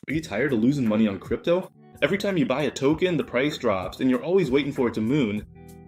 Are you tired of losing money on crypto? Every time you buy a token, the price drops, and you're always waiting for it to moon.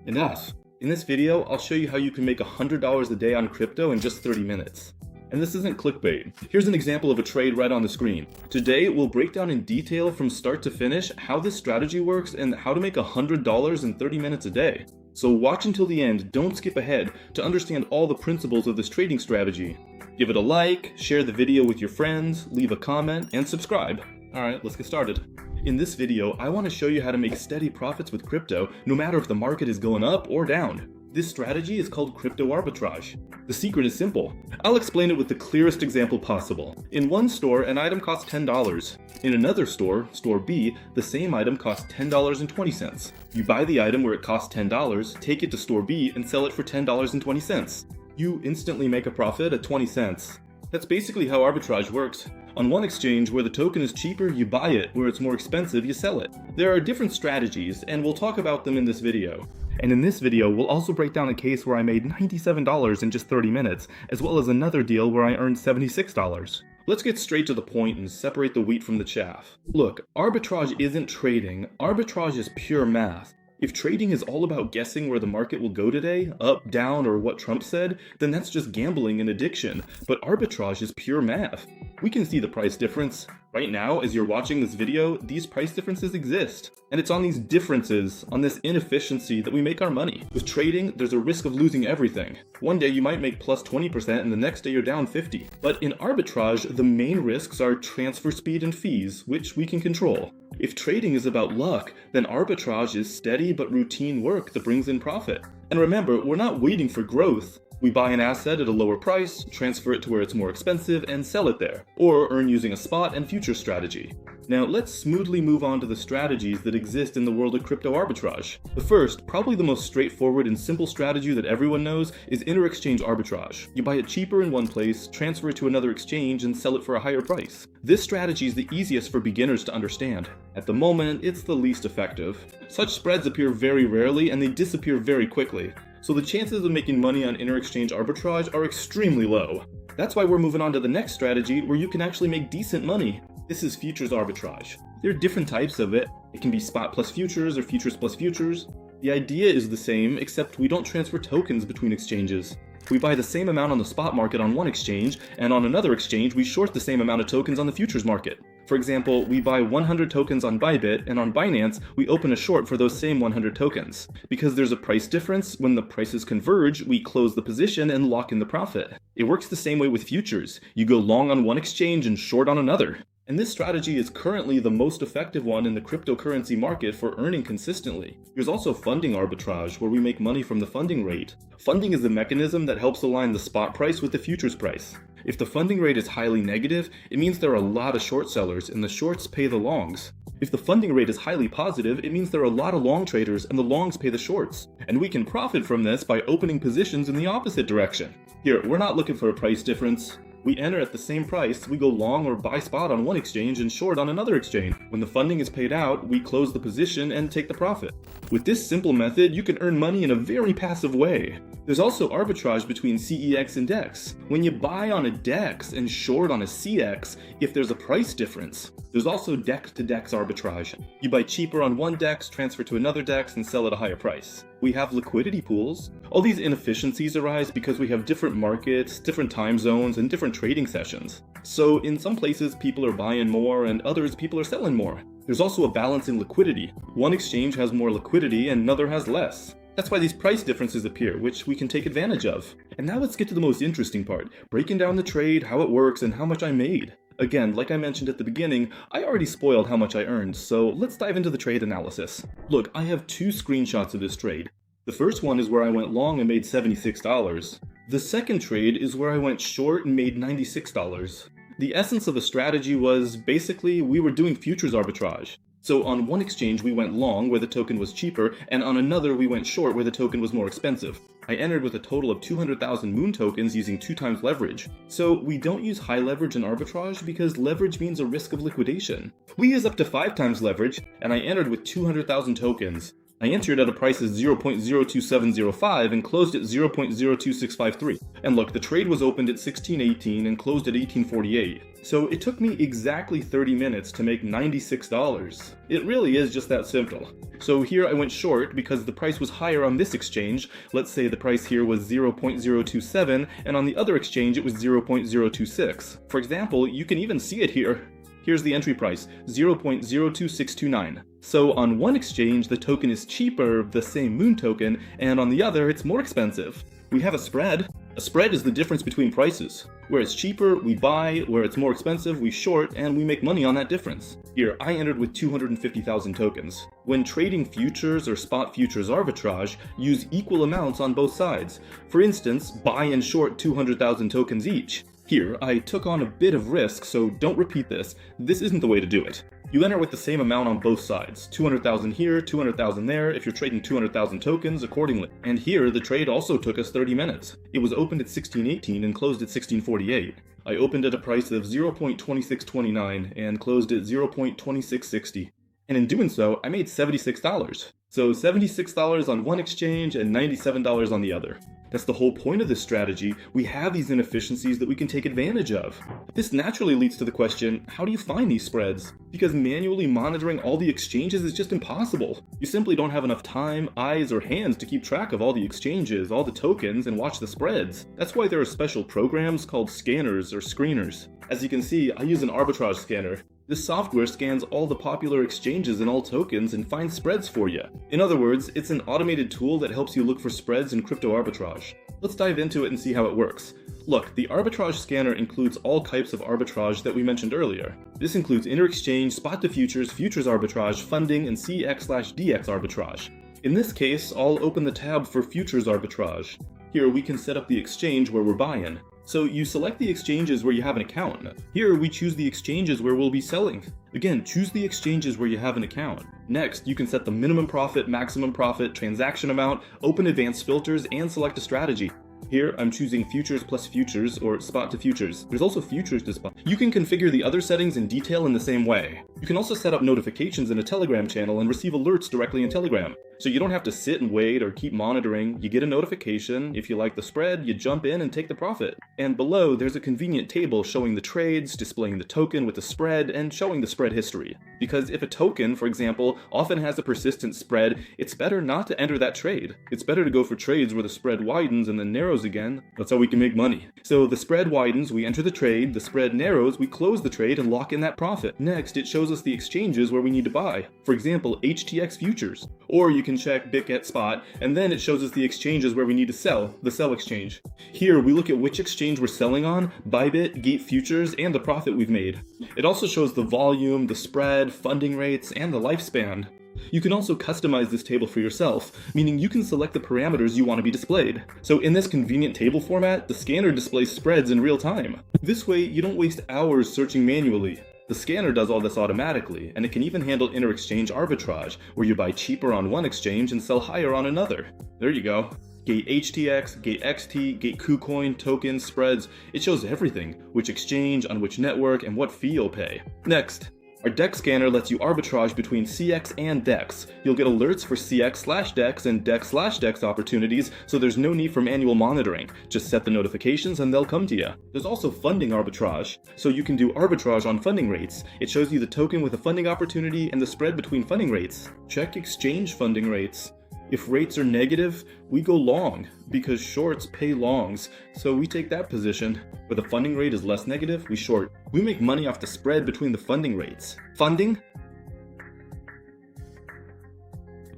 Enough. In this video, I'll show you how you can make $100 a day on crypto in just 30 minutes. And this isn't clickbait. Here's an example of a trade right on the screen. Today, we'll break down in detail from start to finish how this strategy works and how to make $100 in 30 minutes a day. So watch until the end, don't skip ahead, to understand all the principles of this trading strategy. Give it a like, share the video with your friends, leave a comment, and subscribe. Alright, let's get started. In this video, I want to show you how to make steady profits with crypto, no matter if the market is going up or down. This strategy is called crypto arbitrage. The secret is simple. I'll explain it with the clearest example possible. In one store, an item costs $10. In another store, store B, the same item costs $10.20. You buy the item where it costs $10, take it to store B, and sell it for $10.20. You instantly make a profit at 20 cents. That's basically how arbitrage works. On one exchange where the token is cheaper, you buy it. Where it's more expensive, you sell it. There are different strategies, and we'll talk about them in this video. And in this video, we'll also break down a case where I made $97 in just 30 minutes, as well as another deal where I earned $76. Let's get straight to the point and separate the wheat from the chaff. Look, arbitrage isn't trading, arbitrage is pure math. If trading is all about guessing where the market will go today, up, down, or what Trump said, then that's just gambling and addiction. But arbitrage is pure math. We can see the price difference. Right now, as you're watching this video, these price differences exist. And it's on these differences, on this inefficiency, that we make our money. With trading, there's a risk of losing everything. One day you might make plus 20% and the next day you're down 50%. But in arbitrage, the main risks are transfer speed and fees, which we can control. If trading is about luck, then arbitrage is steady but routine work that brings in profit. And remember, we're not waiting for growth. We buy an asset at a lower price, transfer it to where it's more expensive, and sell it there, or earn using a spot and future strategy. Now let's smoothly move on to the strategies that exist in the world of crypto arbitrage. The first, probably the most straightforward and simple strategy that everyone knows, is inter-exchange arbitrage. You buy it cheaper in one place, transfer it to another exchange, and sell it for a higher price. This strategy is the easiest for beginners to understand. At the moment, it's the least effective. Such spreads appear very rarely and they disappear very quickly. So the chances of making money on inter-exchange arbitrage are extremely low. That's why we're moving on to the next strategy where you can actually make decent money. This is futures arbitrage. There are different types of it. It can be spot plus futures or futures plus futures. The idea is the same, except we don't transfer tokens between exchanges. We buy the same amount on the spot market on one exchange, and on another exchange we short the same amount of tokens on the futures market. For example, we buy 100 tokens on Bybit, and on Binance, we open a short for those same 100 tokens. Because there's a price difference, when the prices converge, we close the position and lock in the profit. It works the same way with futures. You go long on one exchange and short on another. And this strategy is currently the most effective one in the cryptocurrency market for earning consistently. There's also funding arbitrage, where we make money from the funding rate. Funding is the mechanism that helps align the spot price with the futures price. If the funding rate is highly negative, it means there are a lot of short sellers, and the shorts pay the longs. If the funding rate is highly positive, it means there are a lot of long traders, and the longs pay the shorts. And we can profit from this by opening positions in the opposite direction. Here, we're not looking for a price difference. We enter at the same price, we go long or buy spot on one exchange and short on another exchange. When the funding is paid out, we close the position and take the profit. With this simple method, you can earn money in a very passive way. There's also arbitrage between CEX and DEX. When you buy on a DEX and short on a CX, if there's a price difference. There's also DEX to DEX arbitrage. You buy cheaper on one DEX, transfer to another DEX, and sell at a higher price. We have liquidity pools. All these inefficiencies arise because we have different markets, different time zones, and different trading sessions. So in some places people are buying more and others people are selling more. There's also a balance in liquidity. One exchange has more liquidity and another has less. That's why these price differences appear, which we can take advantage of. And now let's get to the most interesting part, breaking down the trade, how it works, and how much I made. Again, like I mentioned at the beginning, I already spoiled how much I earned, so let's dive into the trade analysis. Look, I have two screenshots of this trade. The first one is where I went long and made $76. The second trade is where I went short and made $96. The essence of the strategy was basically we were doing futures arbitrage. So on one exchange we went long where the token was cheaper, and on another we went short where the token was more expensive. I entered with a total of 200,000 moon tokens using 2 times leverage. So we don't use high leverage in arbitrage because leverage means a risk of liquidation. We use up to 5 times leverage, and I entered with 200,000 tokens. I entered at a price of 0.02705 and closed at 0.02653. And look, the trade was opened at 1618 and closed at 1848. So it took me exactly 30 minutes to make $96. It really is just that simple. So here I went short because the price was higher on this exchange. Let's say the price here was 0.027 and on the other exchange it was 0.026. For example, you can even see it here. Here's the entry price, 0.02629. So on one exchange the token is cheaper, the same moon token, and on the other it's more expensive. We have a spread. A spread is the difference between prices. Where it's cheaper, we buy, where it's more expensive, we short, and we make money on that difference. Here, I entered with 250,000 tokens. When trading futures or spot futures arbitrage, use equal amounts on both sides. For instance, buy and short 200,000 tokens each. Here, I took on a bit of risk, so don't repeat this. This isn't the way to do it. You enter with the same amount on both sides, 200,000 here, 200,000 there, if you're trading 200,000 tokens accordingly. And here, the trade also took us 30 minutes. It was opened at 1618 and closed at 1648. I opened at a price of 0.2629 and closed at 0.2660. And in doing so, I made $76. So $76 on one exchange and $97 on the other. That's the whole point of this strategy. We have these inefficiencies that we can take advantage of. This naturally leads to the question, how do you find these spreads? Because manually monitoring all the exchanges is just impossible. You simply don't have enough time, eyes, or hands to keep track of all the exchanges, all the tokens, and watch the spreads. That's why there are special programs called scanners or screeners. As you can see, I use an arbitrage scanner. This software scans all the popular exchanges and all tokens and finds spreads for you. In other words, it's an automated tool that helps you look for spreads in crypto arbitrage. Let's dive into it and see how it works. Look, the Arbitrage Scanner includes all types of arbitrage that we mentioned earlier. This includes inter-exchange, spot to futures, futures arbitrage, funding, and CX/DX arbitrage. In this case, I'll open the tab for futures arbitrage. Here we can set up the exchange where we're buying. So you select the exchanges where you have an account. Here we choose the exchanges where we'll be selling. Again, choose the exchanges where you have an account. Next, you can set the minimum profit, maximum profit, transaction amount, open advanced filters, and select a strategy. Here, I'm choosing futures plus futures or spot to futures. There's also futures to spot. You can configure the other settings in detail in the same way. You can also set up notifications in a Telegram channel and receive alerts directly in Telegram. So you don't have to sit and wait or keep monitoring. You get a notification. If you like the spread, you jump in and take the profit. And below, there's a convenient table showing the trades, displaying the token with the spread, and showing the spread history. Because if a token, for example, often has a persistent spread, it's better not to enter that trade. It's better to go for trades where the spread widens and then narrows again. That's how we can make money. So the spread widens, we enter the trade, the spread narrows, we close the trade and lock in that profit. Next, it shows us the exchanges where we need to buy. For example, HTX futures. Or you can check BitGet Spot, and then it shows us the exchanges where we need to sell, the sell exchange. Here, we look at which exchange we're selling on, Bybit, Gate Futures, and the profit we've made. It also shows the volume, the spread, funding rates, and the lifespan. You can also customize this table for yourself, meaning you can select the parameters you want to be displayed. So in this convenient table format, the scanner displays spreads in real time. This way, you don't waste hours searching manually. The scanner does all this automatically, and it can even handle inter-exchange arbitrage, where you buy cheaper on one exchange and sell higher on another. There you go. Gate HTX, Gate XT, Gate KuCoin, tokens, spreads. It shows everything, which exchange, on which network, and what fee you'll pay. Next, our DEX scanner lets you arbitrage between CX and DEX. You'll get alerts for CX/DEX and DEX/DEX opportunities, so there's no need for manual monitoring. Just set the notifications and they'll come to you. There's also funding arbitrage, so you can do arbitrage on funding rates. It shows you the token with a funding opportunity and the spread between funding rates. Check exchange funding rates. If rates are negative, we go long, because shorts pay longs, so we take that position. Where the funding rate is less negative, we short. We make money off the spread between the funding rates. Funding?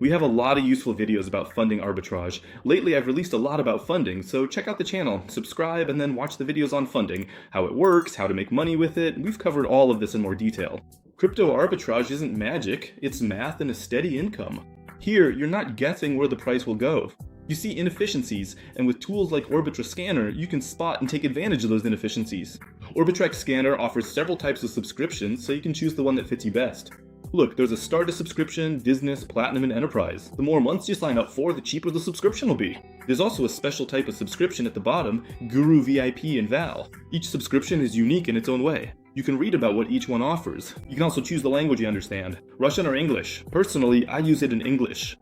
We have a lot of useful videos about funding arbitrage. Lately I've released a lot about funding, so check out the channel, subscribe, and then watch the videos on funding, how it works, how to make money with it. We've covered all of this in more detail. Crypto arbitrage isn't magic, it's math and a steady income. Here, you're not guessing where the price will go. You see inefficiencies, and with tools like Arbitrage Scanner, you can spot and take advantage of those inefficiencies. Arbitrage Scanner offers several types of subscriptions, so you can choose the one that fits you best. Look, there's a starter subscription, business, platinum, and enterprise. The more months you sign up for, the cheaper the subscription will be. There's also a special type of subscription at the bottom, Guru VIP and Val. Each subscription is unique in its own way. You can read about what each one offers. You can also choose the language you understand, Russian or English. Personally, I use it in English.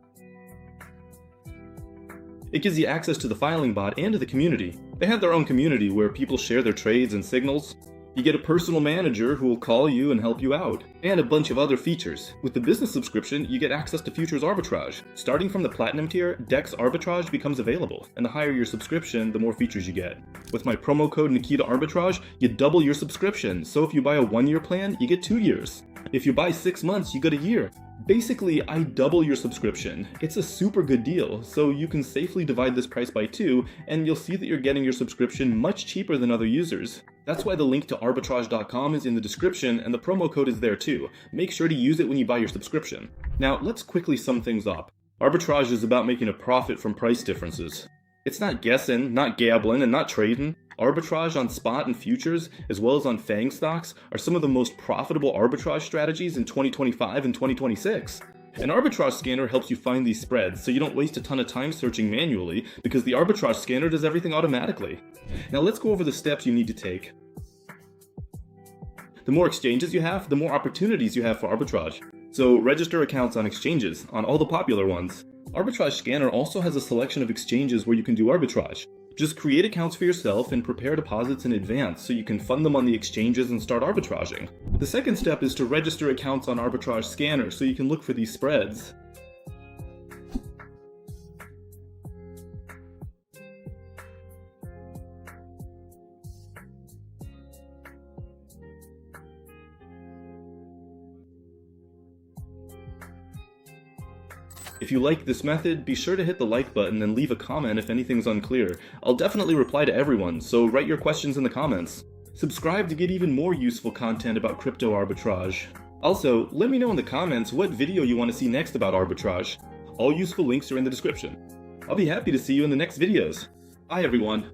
It gives you access to the filing bot and to the community. They have their own community where people share their trades and signals. You get a personal manager who will call you and help you out, and a bunch of other features. With the business subscription, you get access to futures arbitrage. Starting from the platinum tier, DEX arbitrage becomes available, and the higher your subscription, the more features you get. With my promo code Nikita Arbitrage, you double your subscription, so if you buy a 1-year plan, you get 2 years. If you buy 6 months, you get a year. Basically, I double your subscription. It's a super good deal, so you can safely divide this price by 2, and you'll see that you're getting your subscription much cheaper than other users. That's why the link to arbitrage.com is in the description, and the promo code is there too. Make sure to use it when you buy your subscription. Now, let's quickly sum things up. Arbitrage is about making a profit from price differences. It's not guessing, not gambling, and not trading. Arbitrage on spot and futures, as well as on FANG stocks, are some of the most profitable arbitrage strategies in 2025 and 2026. An arbitrage scanner helps you find these spreads, so you don't waste a ton of time searching manually, because the arbitrage scanner does everything automatically. Now let's go over the steps you need to take. The more exchanges you have, the more opportunities you have for arbitrage. So register accounts on exchanges, on all the popular ones. Arbitrage Scanner also has a selection of exchanges where you can do arbitrage. Just create accounts for yourself and prepare deposits in advance so you can fund them on the exchanges and start arbitraging. The second step is to register accounts on Arbitrage Scanner so you can look for these spreads. If you like this method, be sure to hit the like button and leave a comment if anything's unclear. I'll definitely reply to everyone, so write your questions in the comments. Subscribe to get even more useful content about crypto arbitrage. Also, let me know in the comments what video you want to see next about arbitrage. All useful links are in the description. I'll be happy to see you in the next videos. Bye everyone.